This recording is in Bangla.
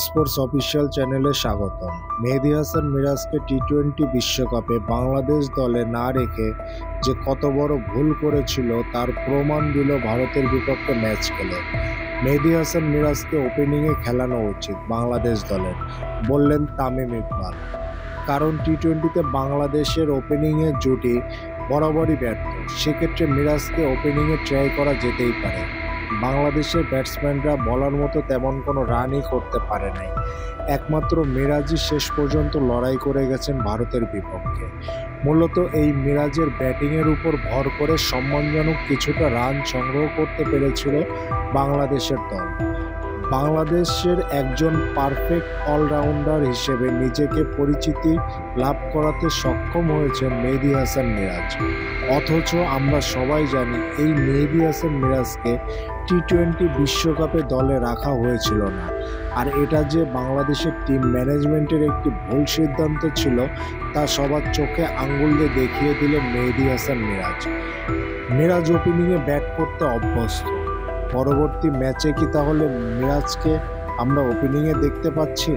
স্পোর্টস অফিসিয়াল চ্যানেলে স্বাগতম। মেহেদী হাসান মিরাজকে টি-20 বিশ্বকাপে বাংলাদেশ দলে না রেখে যে কত বড় ভুল করেছিল তার প্রমাণ দিল ভারতের বিপক্ষে ম্যাচ খেলে। মেহেদী হাসান মিরাজকে ওপেনিংয়ে খেলানো উচিত বাংলাদেশ দলের, বললেন তামিম ইকবাল। কারণ টি-20তে বাংলাদেশের ওপেনিংয়ের জুটি বরাবরই ব্যর্থ, সেক্ষেত্রে মিরাজকে ওপেনিংয়ে ট্রাই করা যেতেই পারে। বাংলাদেশের ব্যাটসম্যানরা বলার মতো তেমন কোনো রানই করতে পারে নাই, একমাত্র মিরাজই শেষ পর্যন্ত লড়াই করে গেছেন ভারতের বিপক্ষে। মূলত এই মিরাজের ব্যাটিংয়ের উপর ভর করে সম্মানজনক কিছুটা রান সংগ্রহ করতে পেরেছিল বাংলাদেশের দল। বাংলাদেশের একজন পারফেক্ট অলরাউন্ডার হিসেবে নিজেকে পরিচিতি লাভ করাতে সক্ষম হয়েছেন মেহেদী হাসান মিরাজ। অথচ আমরা সবাই জানি এই মেহেদী হাসান মিরাজকে টি-20 বিশ্বকাপে দলে রাখা হয়েছিল না। আর এটা যে বাংলাদেশের টিম ম্যানেজমেন্টের একটি ভুল সিদ্ধান্ত ছিল তা সবার চোখে আঙ্গুল দিয়ে দেখিয়ে দিলেন মেহেদী হাসান মিরাজ। মিরাজ ওপেনিংয়ে ব্যাট করতে অভ্যস্ত। পরবর্তী ম্যাচে কি তাহলে মিরাজকে আমরা ওপেনিংয়ে দেখতে পাচ্ছি?